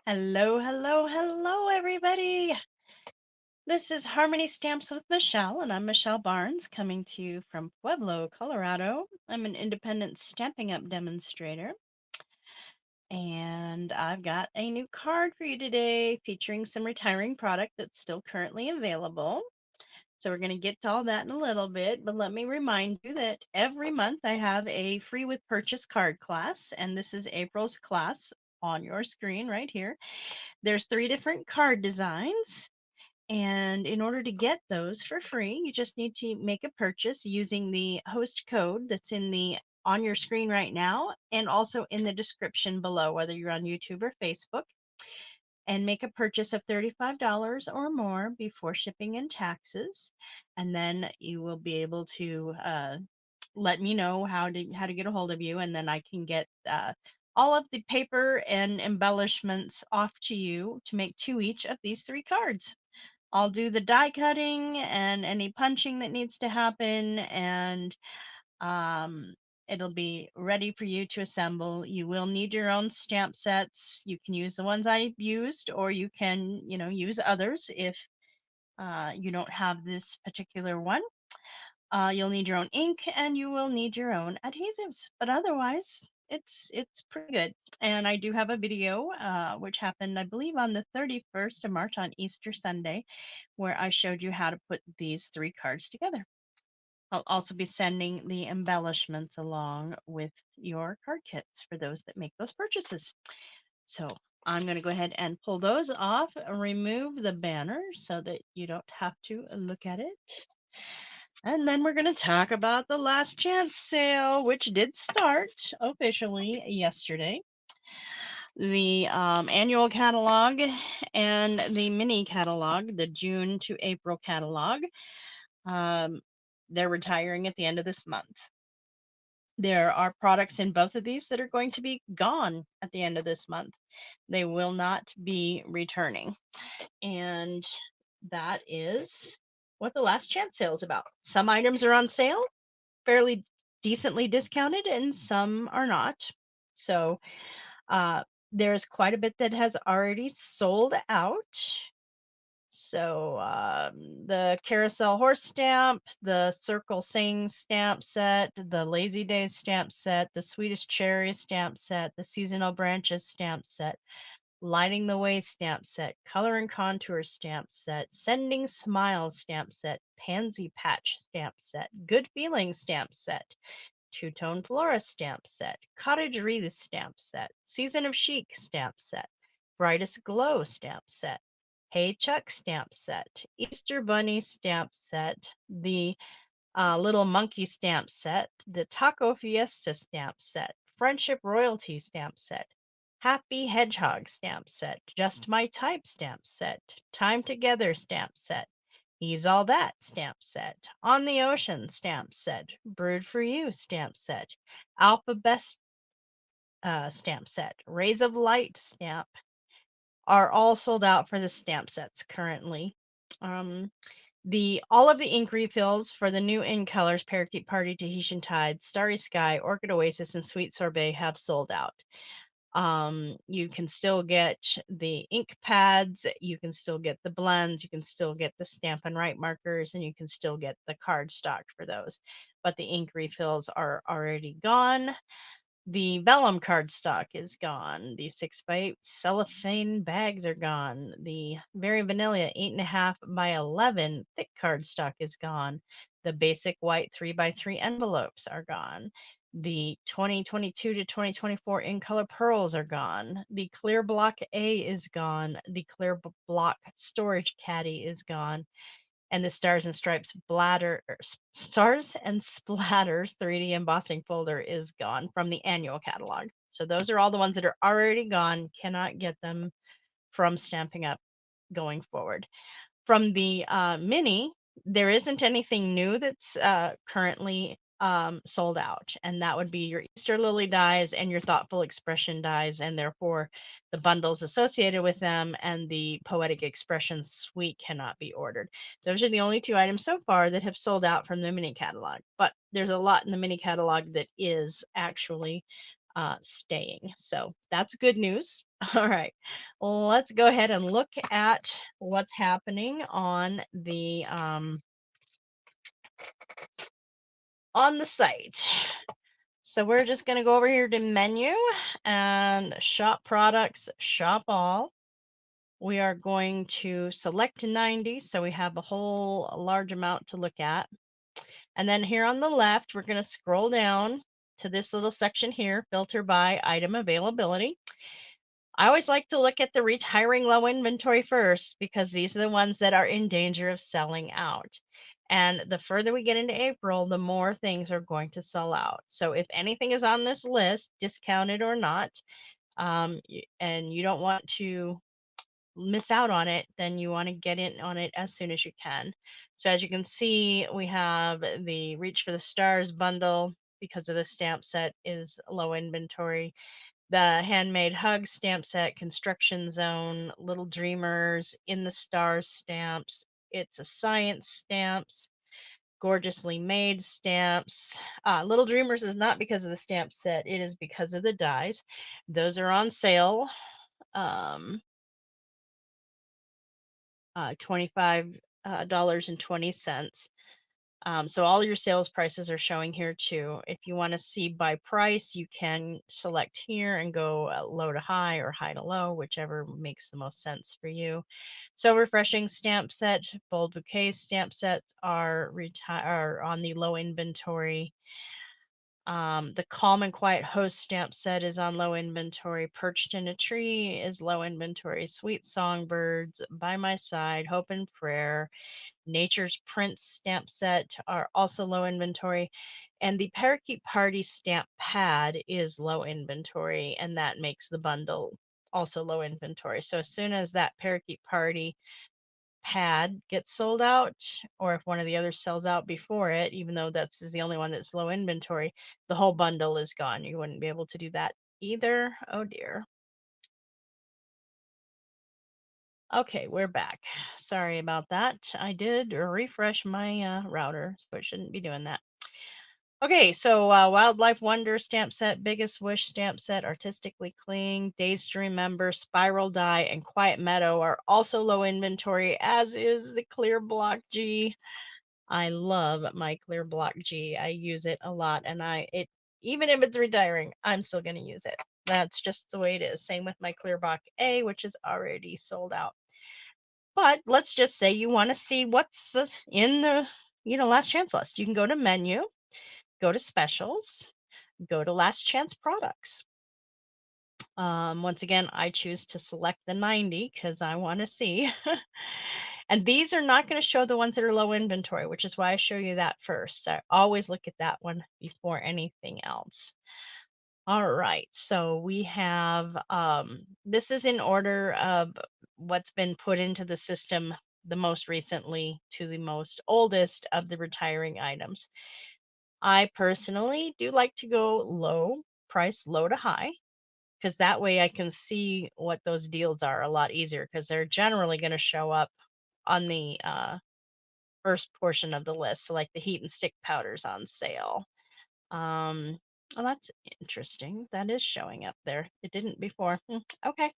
Hello, hello, hello, everybody. This is Harmony Stamps with Michelle, and I'm Michelle Barnes coming to you from Pueblo, Colorado. I'm an independent Stampin' Up demonstrator, and I've got a new card for you today featuring some retiring product that's still currently available. So we're going to get to all that in a little bit, but let me remind you that every month I have a free with purchase card class, and this is April's class on your screen right here. There's 3 different card designs, and in order to get those for free, you just need to make a purchase using the host code that's in the on your screen right now and also in the description below, whether you're on YouTube or Facebook, and make a purchase of $35 or more before shipping and taxes. And then you will be able to let me know how to get a hold of you, and then I can get all of the paper and embellishments off to you to make 2 each of these 3 cards. I'll do the die cutting and any punching that needs to happen, and um, it'll be ready for you to assemble. You will need your own stamp sets. You can use the ones I used, or you can, use others if you don't have this particular one. You'll need your own ink and you will need your own adhesives, but otherwise it's pretty good. And I do have a video which happened, I believe, on the 31st of March on Easter Sunday, where I showed you how to put these 3 cards together. I'll also be sending the embellishments along with your card kits for those that make those purchases. So I'm going to go ahead and pull those off, remove the banner so that you don't have to look at it. And then we're going to talk about the last chance sale, which did start officially yesterday. The annual catalog and the mini catalog, the June to April catalog, um, they're retiring at the end of this month. There are products in both of these that are going to be gone at the end of this month. They will not be returning. And that is what the last chance sale is about. Some items are on sale, fairly decently discounted, and some are not. So there's quite a bit that has already sold out. So the Carousel Horse Stamp, the Circle Sing Stamp Set, the Lazy Days Stamp Set, the Swedish Cherry Stamp Set, the Seasonal Branches Stamp Set, Lighting the Way Stamp Set, Color and Contour Stamp Set, Sending Smiles Stamp Set, Pansy Patch Stamp Set, Good Feelings Stamp Set, Two-Tone Flora Stamp Set, Cottage Wreath Stamp Set, Season of Chic Stamp Set, Brightest Glow Stamp Set, Hey Chuck Stamp Set, Easter Bunny Stamp Set, the Little Monkey Stamp Set, the Taco Fiesta Stamp Set, Friendship Royalty Stamp Set, Happy Hedgehog Stamp Set, Just My Type Stamp Set, Time Together Stamp Set, He's All That Stamp Set, On the Ocean Stamp Set, Brewed for You Stamp Set, Alpha Best Stamp Set, Rays of Light Stamp are all sold out for the stamp sets currently. Um, the all of the ink refills for the new in colors Parakeet Party, Tahitian Tide, Starry Sky, Orchid Oasis, and Sweet Sorbet have sold out. You can still get the ink pads, you can still get the blends, you can still get the Stamp and Write markers, and you can still get the card stock for those. But the ink refills are already gone. The vellum cardstock is gone. The 6x8 cellophane bags are gone. The Very Vanilla 8.5 by 11 thick cardstock is gone. The basic white 3x3 envelopes are gone. The 2022 to 2024 in color pearls are gone. The clear block A is gone. The clear block storage caddy is gone, and the Stars and Stripes Stars and Splatters 3D embossing folder is gone from the annual catalog. So those are all the ones that are already gone. Cannot get them from Stamping Up going forward. From the mini, there isn't anything new that's currently sold out, and that would be your Easter lily dies and your thoughtful expression dies, and therefore the bundles associated with them and the poetic expression suite cannot be ordered. Those are the only 2 items so far that have sold out from the mini catalog, but there's a lot in the mini catalog that is actually staying. So that's good news. All right, let's go ahead and look at what's happening on the site. So we're just going to go over here to menu and shop products, shop all. We are going to select 90, so we have a whole large amount to look at. And then here on the left, we're going to scroll down to this little section here, filter by item availability. I always like to look at the retiring low inventory first because these are the ones that are in danger of selling out. And the further we get into April, the more things are going to sell out. So if anything is on this list, discounted or not, and you don't want to miss out on it, then you want to get in on it as soon as you can. So as you can see, we have the Reach for the Stars bundle because of the stamp set is low inventory. The Handmade Hug stamp set, Construction Zone, Little Dreamers, In the Stars stamps, It's a Science stamps, Gorgeously Made stamps. Little Dreamers is not because of the stamp set, it is because of the dies. Those are on sale. $25.20. So all your sales prices are showing here too. If you want to see by price, you can select here and go low to high or high to low, whichever makes the most sense for you. So Refreshing stamp set, Bold Bouquet stamp sets are on the low inventory. The Calm and Quiet Host stamp set is on low inventory. Perched in a Tree is low inventory. Sweet Songbirds, By My Side, Hope and Prayer, Nature's Prince stamp set are also low inventory. And the Parakeet Party stamp pad is low inventory, and that makes the bundle also low inventory. So as soon as that Parakeet Party pad gets sold out, or if one of the others sells out before it, even though that's the only one that's low inventory, the whole bundle is gone. You wouldn't be able to do that either. Oh dear. Okay, we're back. Sorry about that. I did refresh my router, so it shouldn't be doing that. Okay, so Wildlife Wonder stamp set, Biggest Wish stamp set, Artistically Cling, Days to Remember, Spiral Die, and Quiet Meadow are also low inventory, as is the Clear Block G. I love my Clear Block G. I use it a lot, and even if it's retiring, I'm still going to use it. That's just the way it is. Same with my Clear Block A, which is already sold out. But let's just say you want to see what's in the last chance list. You can go to menu, go to specials, go to last chance products. Once again, I choose to select the 90 because I want to see. And these are not going to show the ones that are low inventory, which is why I show you that first. I always look at that one before anything else. All right, so we have, this is in order of what's been put into the system the most recently to the most oldest of the retiring items. I personally do like to go low price, low to high, because that way I can see what those deals are a lot easier because they're generally going to show up on the first portion of the list. So like the heat and stick powders on sale. Well, that's interesting. That is showing up there. It didn't before. Okay.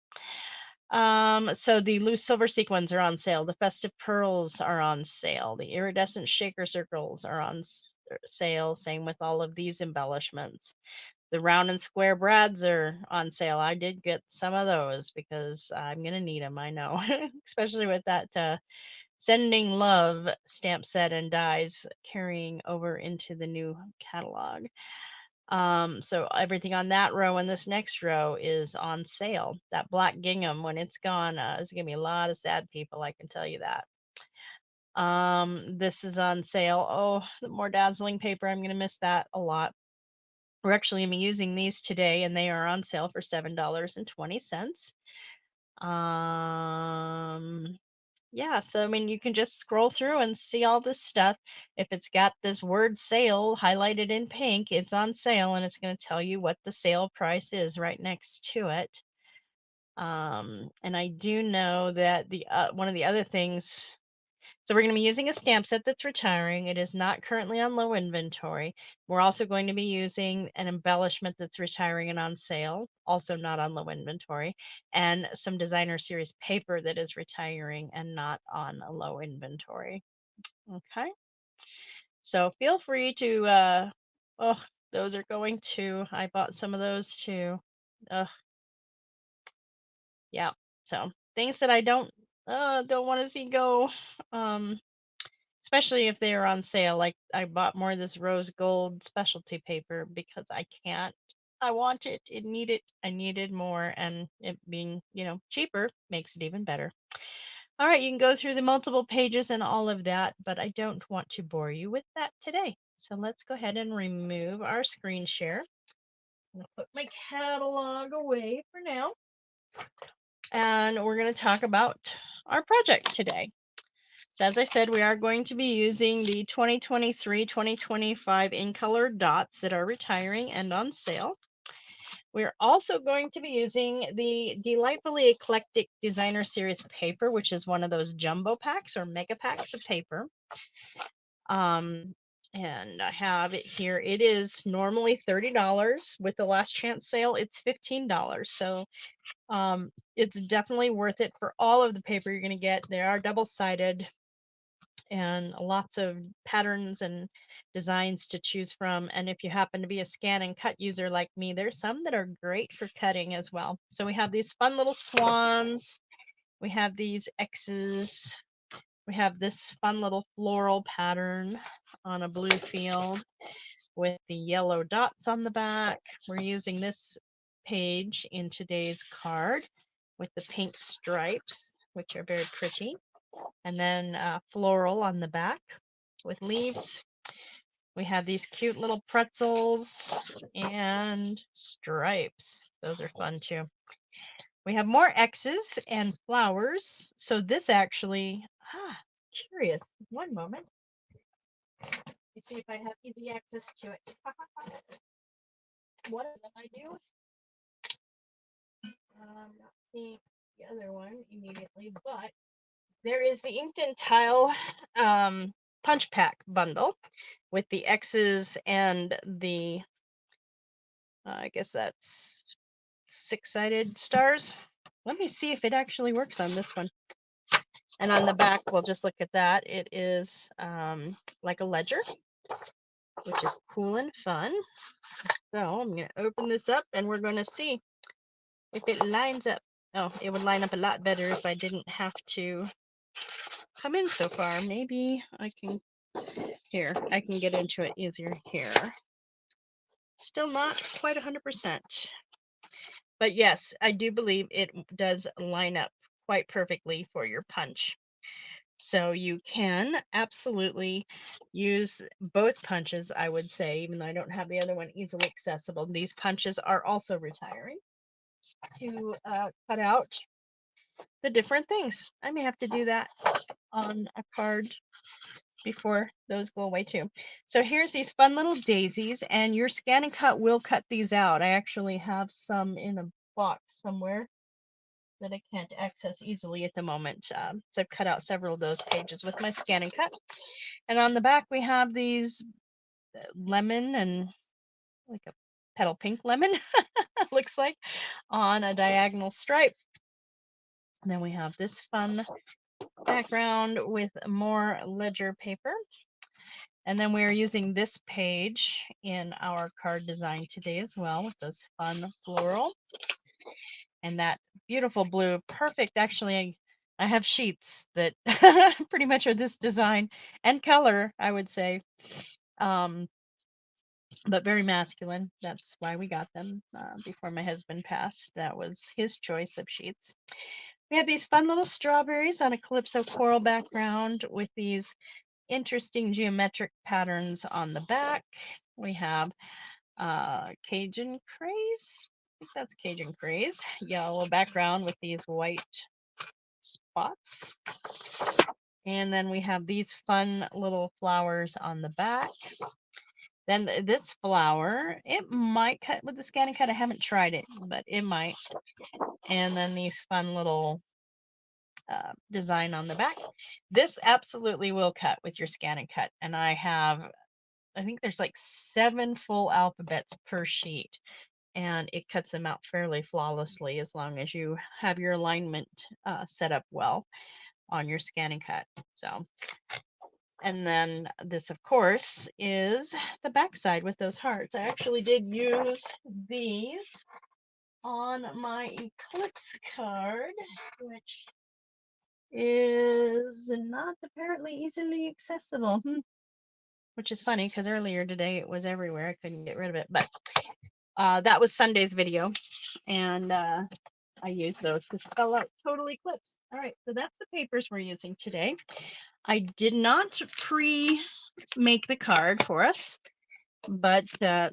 So the loose silver sequins are on sale. The festive pearls are on sale. The iridescent shaker circles are on sale. Same with all of these embellishments. The round and square brads are on sale. I did get some of those because I'm gonna need them. I know, especially with that Sending Love stamp set and dies carrying over into the new catalog. So everything on that row and this next row is on sale. That black gingham, when it's gone, there's gonna be a lot of sad people, I can tell you that. This is on sale. Oh, the more dazzling paper, I'm gonna miss that a lot. We're actually gonna be using these today, and they are on sale for $7.20. Yeah, so I mean, you can just scroll through and see all this stuff. If it's got this word sale highlighted in pink, it's on sale and it's going to tell you what the sale price is right next to it. And I do know that the one of the other things, So we're going to be using a stamp set that's retiring. It is not currently on low inventory. We're also going to be using an embellishment that's retiring and on sale, also not on low inventory, and some designer series paper that is retiring and not on a low inventory. Okay. So feel free to, oh, those are going to, I bought some of those too. Yeah. So things that I don't want to see go. Um, especially if they are on sale. Like I bought more of this rose gold specialty paper because I can't. I want it. It need it. I needed more, and it being cheaper makes it even better. All right, you can go through the multiple pages and all of that, but I don't want to bore you with that today. So let's go ahead and remove our screen share. I'm gonna put my catalog away for now, and we're going to talk about our project today. So as I said, we are going to be using the 2023-2025 in color dots that are retiring and on sale. We're also going to be using the Delightfully Eclectic Designer Series paper, which is one of those jumbo packs or mega packs of paper. And I have it here. It is normally $30. With the last chance sale, it's $15. So it's definitely worth it for all of the paper you're going to get. They are double-sided and lots of patterns and designs to choose from. And if you happen to be a scan and cut user like me, there's some that are great for cutting as well. So we have these fun little swans. We have these X's. We have this fun little floral pattern on a blue field with the yellow dots on the back. We're using this page in today's card with the pink stripes, which are very pretty. And then floral on the back with leaves. We have these cute little pretzels and stripes. Those are fun too. We have more X's and flowers. So this actually, curious. One moment. Let's see if I have easy access to it. One of them I do. Not seeing the other one immediately, but there is the Inked in Tile punch pack bundle with the X's and the, I guess that's 6-sided stars. Let me see if it actually works on this one. And on the back, we'll just look at that. It is like a ledger, which is cool and fun. So I'm going to open this up and we're going to see if it lines up. Oh, it would line up a lot better if I didn't have to come in so far. Maybe I can, here, I can get into it easier here. Still not quite 100%. But yes, I do believe it does line up quite perfectly for your punch. So you can absolutely use both punches, I would say, even though I don't have the other one easily accessible. These punches are also retiring to cut out the different things. I may have to do that on a card before those go away too. So here's these fun little daisies, and your scan and cut will cut these out. I actually have some in a box somewhere that I can't access easily at the moment. So I've cut out several of those pages with my scan and cut. And on the back we have these lemon and like a petal pink lemon looks like on a diagonal stripe. And then we have this fun background with more ledger paper. And then we're using this page in our card design today as well with those fun floral and that beautiful blue. Perfect. Actually, I have sheets that pretty much are this design and color, I would say. But very masculine. That's why we got them before my husband passed. That was his choice of sheets. We have these fun little strawberries on a calypso coral background with these interesting geometric patterns on the back. We have Cajun Craze. I think that's Cajun Craze. Yellow background with these white spots. And then we have these fun little flowers on the back. Then this flower, it might cut with the scan and cut. I haven't tried it, but it might. And then these fun little design on the back. This absolutely will cut with your scan and cut. And I think there's like 7 full alphabets per sheet, and it cuts them out fairly flawlessly as long as you have your alignment set up well on your scan and cut. So, and then this, of course, is the back side with those hearts. I actually did use these on my Eclipse card, which is not apparently easily accessible. Which is funny because earlier today it was everywhere. I couldn't get rid of it. But that was Sunday's video, and I used those to spell out total eclipse. All right, so that's the papers we're using today. I did not pre-make the card for us, but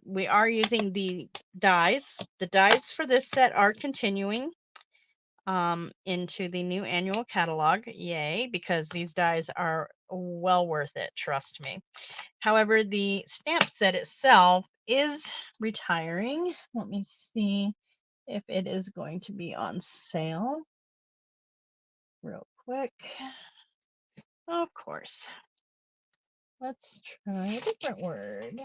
we are using the dies. The dies for this set are continuing into the new annual catalog. Yay, because these dies are well worth it, trust me. However, the stamp set itself is retiring. Let me see if it is going to be on sale real quick. Of course. Let's try a different word.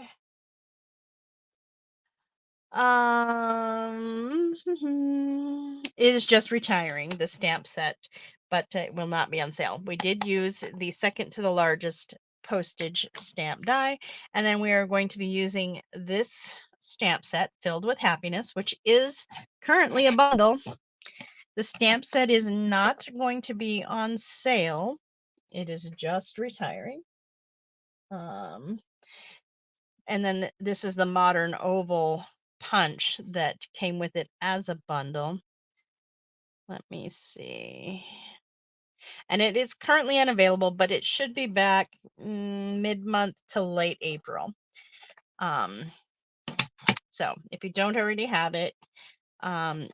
It is just retiring, the stamp set, but it will not be on sale. We did use the second to the largest postage stamp die, and then we are going to be using this stamp set filled with happiness, which is currently a bundle. The stamp set is not going to be on sale. It is just retiring. And then this is the modern oval punch that came with it as a bundle. Let me see. And it is currently unavailable, but it should be back mid-month to late April. So if you don't already have it,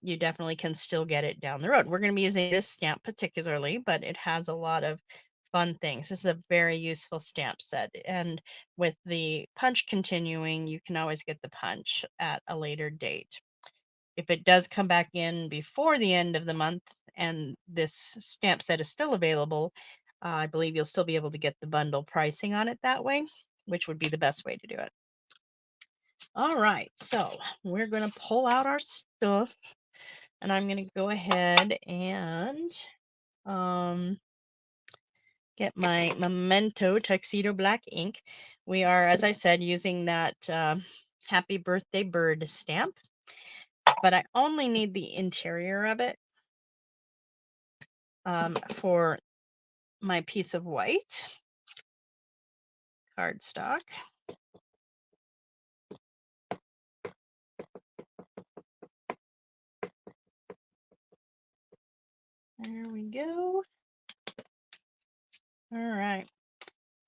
you definitely can still get it down the road. We're going to be using this stamp particularly, but it has a lot of fun things. This is a very useful stamp set. And with the punch continuing, you can always get the punch at a later date. If it does come back in before the end of the month and this stamp set is still available, I believe you'll still be able to get the bundle pricing on it that way, which would be the best way to do it. All right, so we're going to pull out our stuff, and I'm going to go ahead and get my Memento Tuxedo Black ink. We are, as I said, using that Happy Birthday Bird stamp, but I only need the interior of it for my piece of white cardstock. There we go. All right.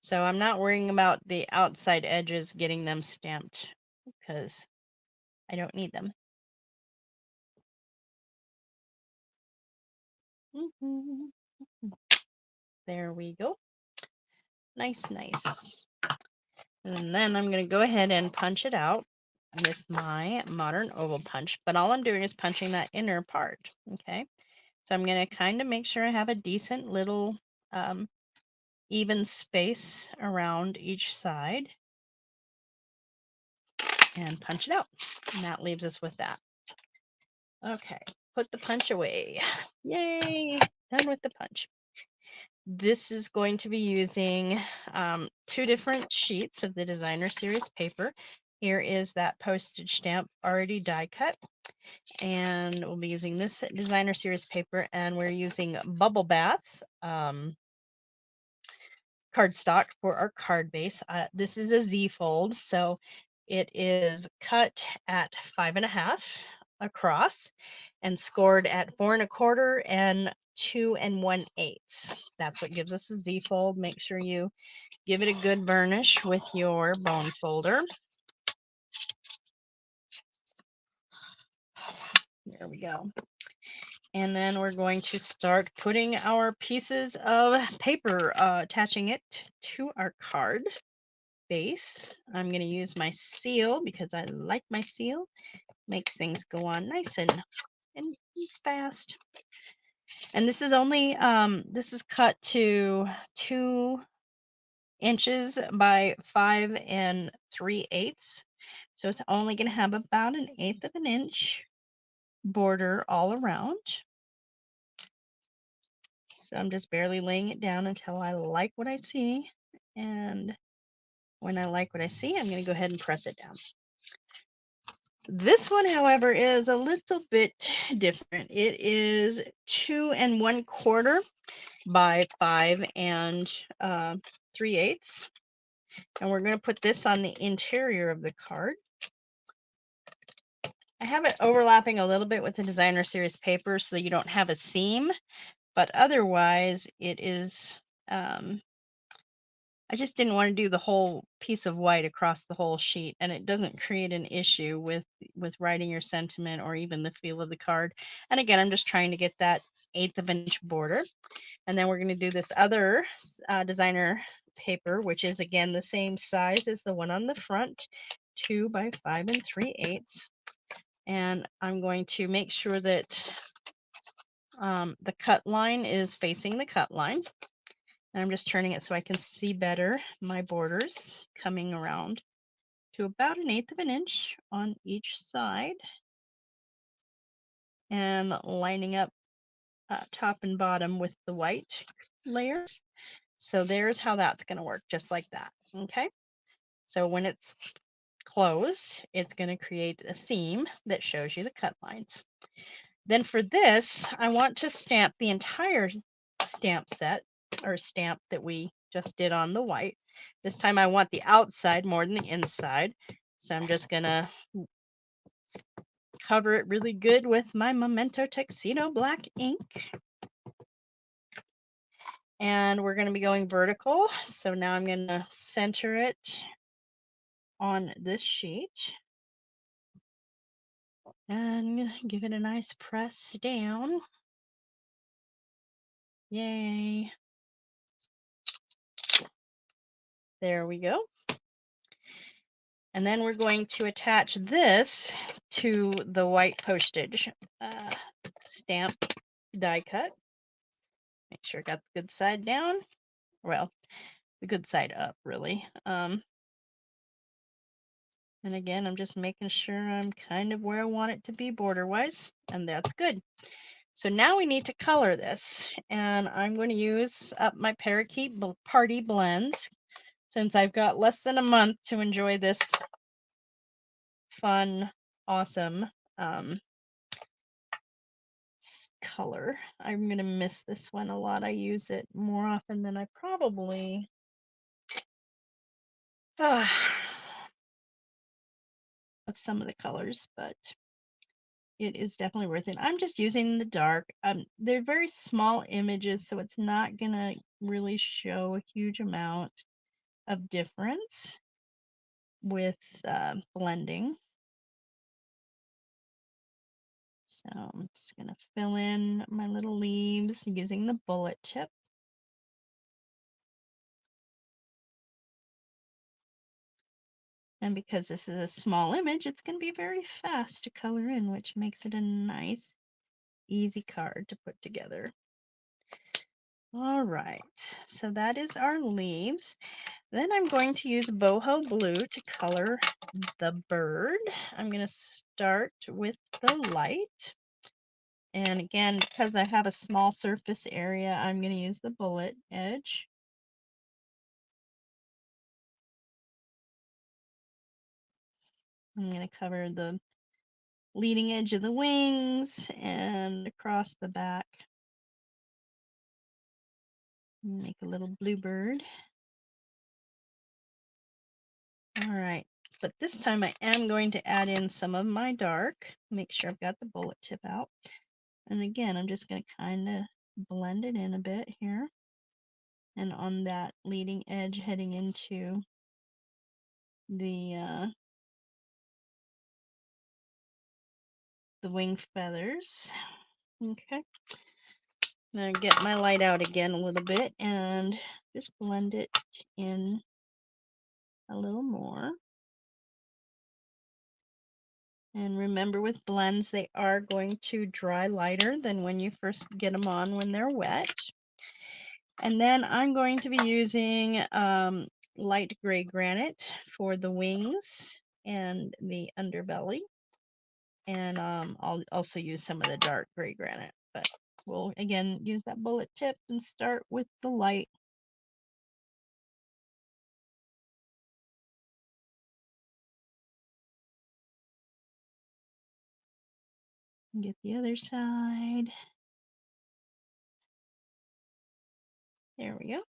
So I'm not worrying about the outside edges getting them stamped because I don't need them. There we go. Nice, nice. And then I'm going to go ahead and punch it out with my modern oval punch, but all I'm doing is punching that inner part. Okay. So I'm going to kind of make sure I have a decent little even space around each side and punch it out. And that leaves us with that. Okay, put the punch away. Yay, done with the punch. This is going to be using 2 different sheets of the designer series paper. Here is that postage stamp already die cut. And we'll be using this designer series paper, and we're using Bubble Bath cardstock for our card base. This is a Z fold, so it is cut at 5.5 across and scored at 4 1/4 and 2 1/8. That's what gives us a Z fold. Make sure you give it a good burnish with your bone folder. There we go. And then we're going to start putting our pieces of paper, attaching it to our card base. I'm going to use my seal because I like my seal. Makes things go on nice and fast. And this is only this is cut to 2 inches by 5 3/8. So it's only going to have about 1/8 of an inch border all around. So I'm just barely laying it down until I like what I see. And when I like what I see, I'm going to go ahead and press it down. This one, however, is a little bit different. It is 2 1/4 by 5 3/8. And we're going to put this on the interior of the card. I have it overlapping a little bit with the designer series paper so that you don't have a seam, but otherwise it is, I just didn't want to do the whole piece of white across the whole sheet, and it doesn't create an issue with writing your sentiment or even the feel of the card. And again, I'm just trying to get that 1/8 of an inch border. And then we're going to do this other designer paper, which is again the same size as the one on the front, 2 by 5 3/8. And I'm going to make sure that the cut line is facing the cut line. And I'm just turning it so I can see better my borders coming around to about 1/8 of an inch on each side and lining up top and bottom with the white layer. So there's how that's going to work, just like that. Okay. So when it's closed, it's going to create a seam that shows you the cut lines. Then for this, I want to stamp the entire stamp set or stamp that we just did on the white. This time I want the outside more than the inside. So I'm just going to cover it really good with my Memento Tuxedo black ink. And we're going to be going vertical. So now I'm going to center it on this sheet and give it a nice press down. Yay. There we go. And then we're going to attach this to the white postage stamp die cut. Make sure I got the good side down. Well, the good side up, really. And again, I'm just making sure I'm kind of where I want it to be border-wise, and that's good. So now we need to color this, and I'm going to use up my Parakeet Party Blends since I've got less than a month to enjoy this fun, awesome color. I'm going to miss this one a lot. I use it more often than I probably of some of the colors, but it is definitely worth it. I'm just using the dark. They're very small images, so it's not going to really show a huge amount of difference with blending. So I'm just going to fill in my little leaves using the bullet tip. And because this is a small image, it's going to be very fast to color in, which makes it a nice, easy card to put together. All right, so that is our leaves. Then I'm going to use boho blue to color the bird. I'm going to start with the light. And again, because I have a small surface area, I'm going to use the bullet edge. I'm going to cover the leading edge of the wings and across the back. Make a little blue bird. All right, but this time I am going to add in some of my dark. Make sure I've got the bullet tip out. And again, I'm just going to kind of blend it in a bit here. And on that leading edge heading into the wing feathers. Okay. Now get my light out again a little bit and just blend it in a little more. And remember, with blends, they are going to dry lighter than when you first get them on when they're wet. And then I'm going to be using light gray granite for the wings and the underbelly. And I'll also use some of the dark gray granite, but we'll again use that bullet tip and start with the light. Get the other side. There we go.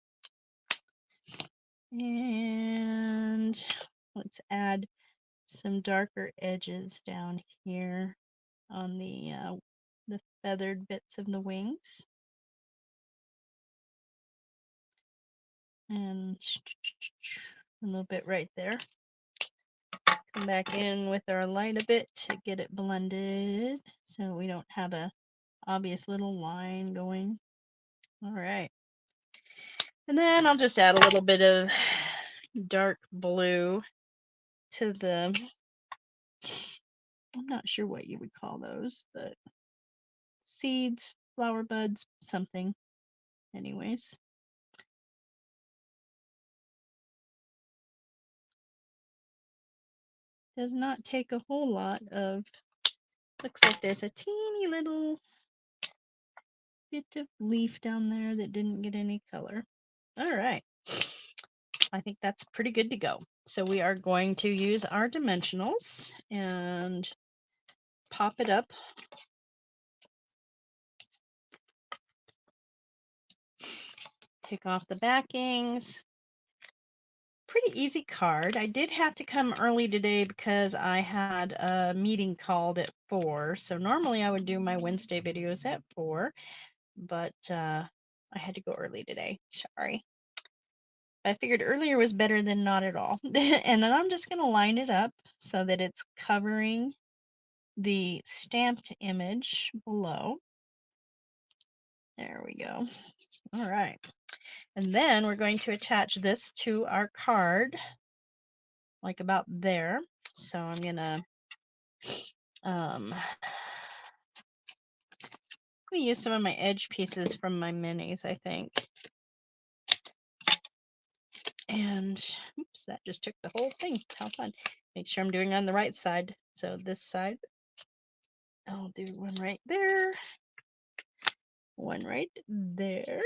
And let's add some darker edges down here on the feathered bits of the wings. And a little bit right there. Come back in with our light a bit to get it blended so we don't have a obvious little line going. All right. And then I'll just add a little bit of dark blue to the, I'm not sure what you would call those, but seeds, flower buds, something. Anyways. Does not take a whole lot of, looks like there's a teeny little bit of leaf down there that didn't get any color. All right. I think that's pretty good to go. So we are going to use our dimensionals and pop it up. Take off the backings. Pretty easy card. I did have to come early today because I had a meeting called at 4. So normally I would do my Wednesday videos at 4, but I had to go early today. Sorry. I figured earlier was better than not at all. And then I'm just going to line it up so that it's covering the stamped image below. There we go. All right. And then we're going to attach this to our card, like about there. So I'm going to use some of my edge pieces from my minis, I think. And oops, that just took the whole thing. How fun. Make sure I'm doing on the right side. So this side, I'll do one right there. One right there.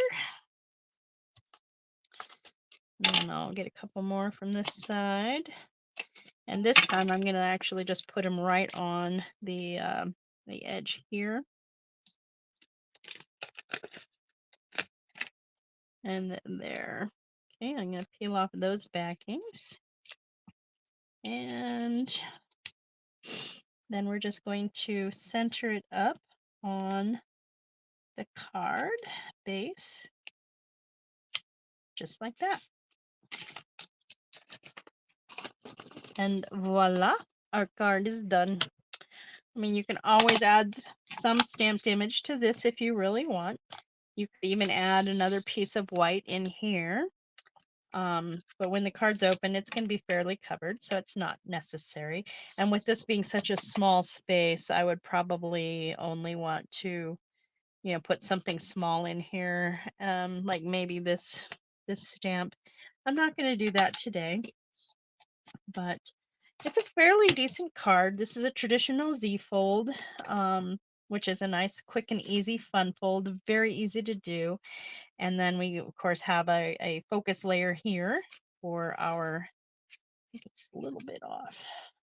And I'll get a couple more from this side. And this time I'm going to actually just put them right on the edge here. And there. Okay, I'm going to peel off those backings. And then we're just going to center it up on the card base, just like that. And voila, our card is done. I mean, you can always add some stamped image to this if you really want. You could even add another piece of white in here. But when the card's open, it's going to be fairly covered, so it's not necessary. And with this being such a small space, I would probably only want to, put something small in here, like maybe this stamp. I'm not going to do that today, but it's a fairly decent card. This is a traditional Z fold, which is a nice, quick and easy fun fold, very easy to do. And then we, of course, have a focus layer here for our, I think it's a little bit off.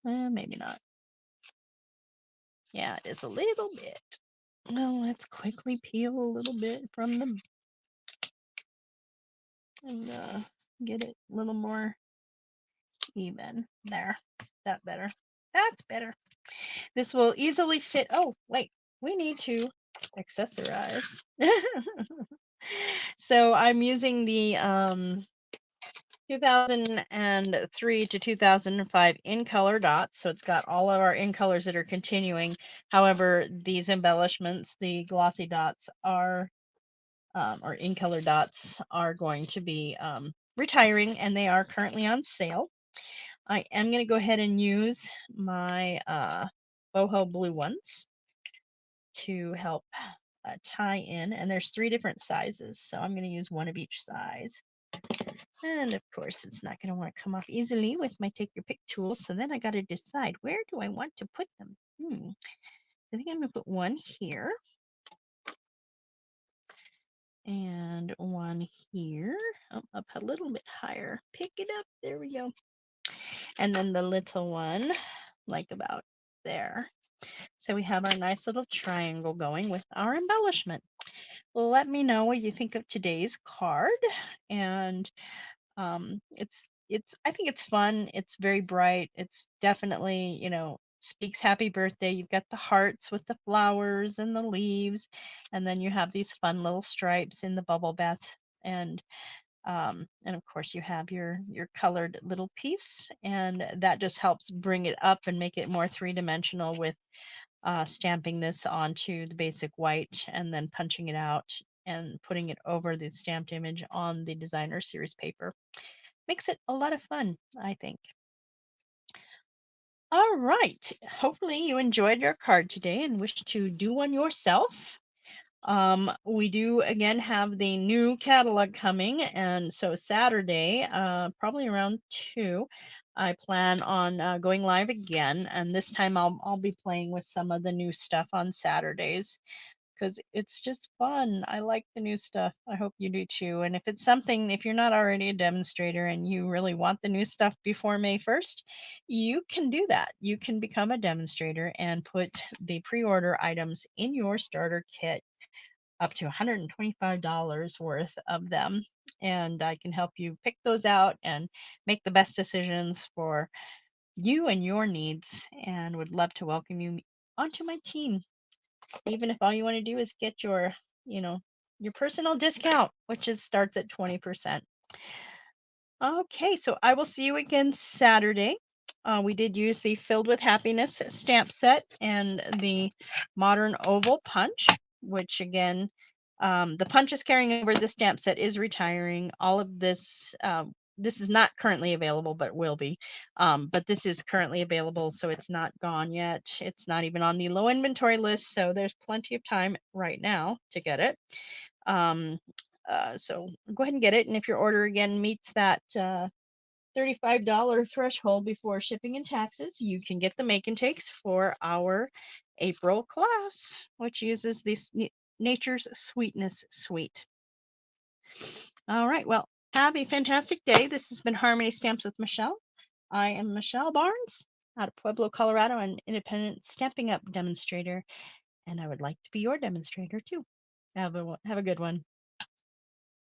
Maybe not. Yeah, it is a little bit. Well, let's quickly peel a little bit from the, and get it a little more even. There, that better. That's better. This will easily fit. Oh, wait, we need to accessorize. So I'm using the 2003 to 2005 in color dots. So it's got all of our in colors that are continuing. However, these embellishments, the glossy dots are, or in color dots are going to be retiring, and they are currently on sale. I am going to go ahead and use my boho blue ones to help tie in. And there's 3 different sizes, so I'm going to use one of each size. And of course, it's not going to want to come off easily with my take your pick tool. So then I got to decide, where do I want to put them? I think I'm going to put one here and one here. Up a little bit higher. Pick it up. There we go. And then the little one, like about there. So we have our nice little triangle going with our embellishment. Well, let me know what you think of today's card. And it's I think it's fun. It's very bright. It's definitely, speaks happy birthday. You've got the hearts with the flowers and the leaves, and then you have these fun little stripes in the bubble bath, and and of course you have your colored little piece, and that just helps bring it up and make it more three-dimensional with stamping this onto the basic white and then punching it out and putting it over the stamped image on the designer series paper. Makes it a lot of fun, I think. All right. Hopefully you enjoyed your card today and wish to do one yourself. We do again have the new catalog coming, and so Saturday, probably around 2, I plan on going live again, and this time I'll be playing with some of the new stuff on Saturdays because it's just fun. I like the new stuff. I hope you do too. And if you're not already a demonstrator and you really want the new stuff before May 1st, you can do that. You can become a demonstrator and put the pre-order items in your starter kit, up to $125 worth of them. And I can help you pick those out and make the best decisions for you and your needs, and would love to welcome you onto my team, even if all you want to do is get you know, your personal discount, which starts at 20%. Okay, so I will see you again Saturday. We did use the Filled with Happiness stamp set and the Modern Oval Punch, which again, the punch is carrying over. The stamp set is retiring. All of this, this is not currently available, but will be. But this is currently available, so it's not gone yet. It's not even on the low inventory list, so there's plenty of time right now to get it. Um, so go ahead and get it. And if your order again meets that $35 threshold before shipping and taxes, you can get the make and takes for our April class, which uses this Nature's Sweetness Suite. All right. Well, have a fantastic day. This has been Harmony Stamps with Michelle. I am Michelle Barnes out of Pueblo, Colorado, an independent Stampin' Up demonstrator, and I would like to be your demonstrator too. Have a good one.